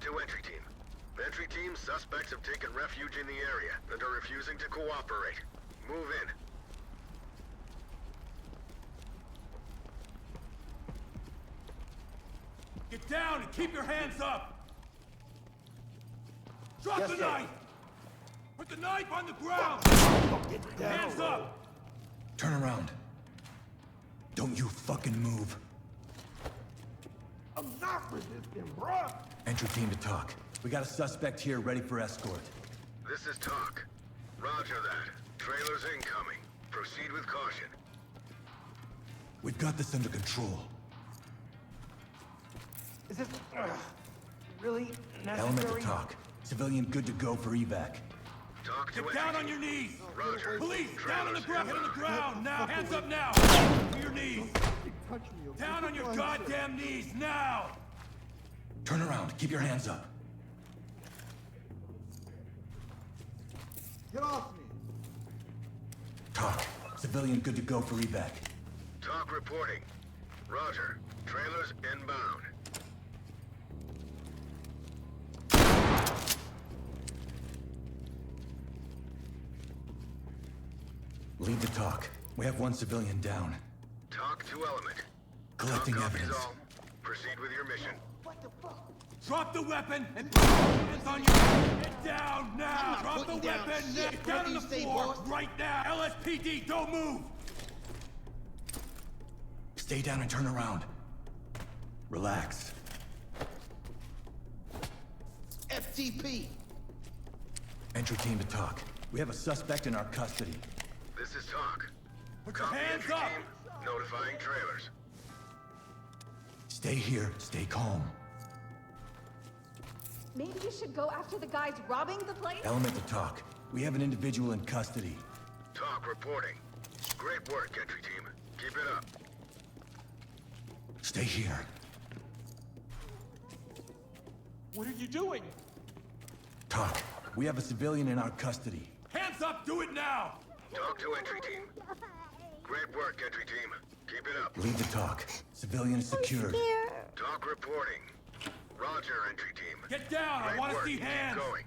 to entry team. Entry team, suspects have taken refuge in the area and are refusing to cooperate. Move in. Get down and keep your hands up! Drop Yes, the sir. knife! Put the knife on the ground! Get down. Hands up! Turn around. Don't you fucking move. I'm not resisting, bruh. Entry team to talk. We got a suspect here ready for escort. This is talk. Roger that. Trailers incoming. Proceed with caution. We've got this under control. Is this really Element necessary? to talk. Civilian good to go for evac. Talk to Get entry down on team. your knees! Roger. Police, down on the ground! Get on the ground, now! Hands up now! To your knees! Touch me, okay? Down on your Come sir. goddamn knees, now! Turn around. Keep your hands up. Get off me. Talk. Civilian good to go for evac. Talk reporting. Roger. Trailers inbound. Lead the talk. We have one civilian down. Talk to element. Collecting Talk copies evidence. all. Proceed with your mission. What the fuck? Drop the weapon and put your hands on your... Get down now! I'm not Drop the putting down weapon! shit. Get down What on do the you say, floor boss? right now! LSPD, don't move! Stay down and turn around. Relax. FTP. Entry team to talk. We have a suspect in our custody. This is talk. Put your Copy hands entry up! team. Notifying trailers. Stay here. Stay calm. Maybe you should go after the guys robbing the place? Element to talk. We have an individual in custody. Talk reporting. Great work, entry team. Keep it up. Stay here. What are you doing? Talk. We have a civilian in our custody. Hands up! Do it now! Talk to entry team. Great work, entry team. Keep it up. Lead the talk. Civilian is secured. Talk reporting. Roger, entry team. Get down! I Great want to work. see Keep hands! going.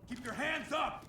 Keep your hands up!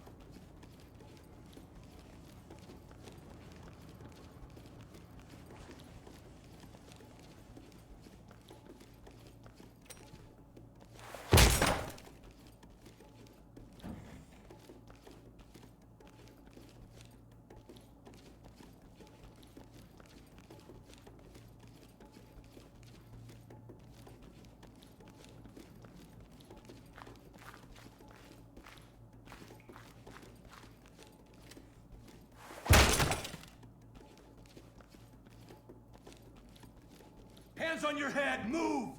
Hands on your head! Move!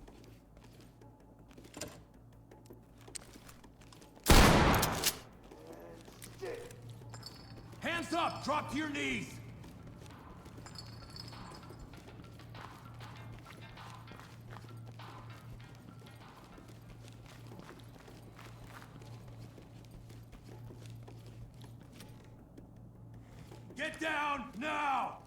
Hands up! Drop to your knees! Get down now!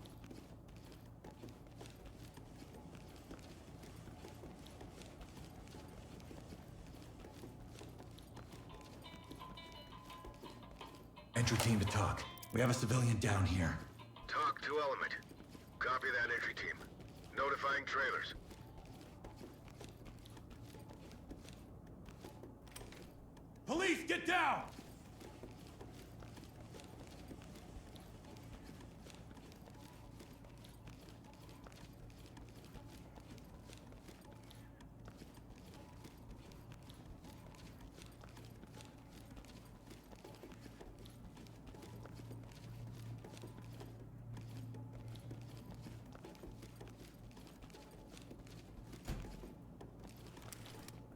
Entry team to talk. We have a civilian down here. Talk to element. Copy that, entry team. Notifying trailers. Police, get down!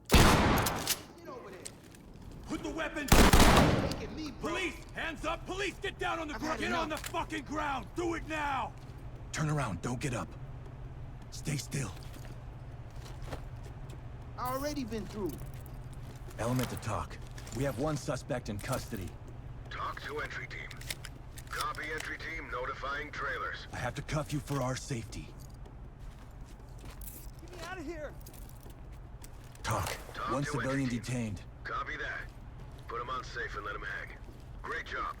Get over there. Put the weapon! Taking me, bro. Police! Hands up! Police! Get down on the I've ground! had Get on the enough. fucking ground! Do it now! Turn around. Don't get up. Stay still. I already been through. Element to talk. We have one suspect in custody. Talk to entry team. Copy entry team notifying trailers. I have to cuff you for our safety. of here! Talk. Talk One to civilian entry team. detained. Copy that. Put him on safe and let him hang. Great job.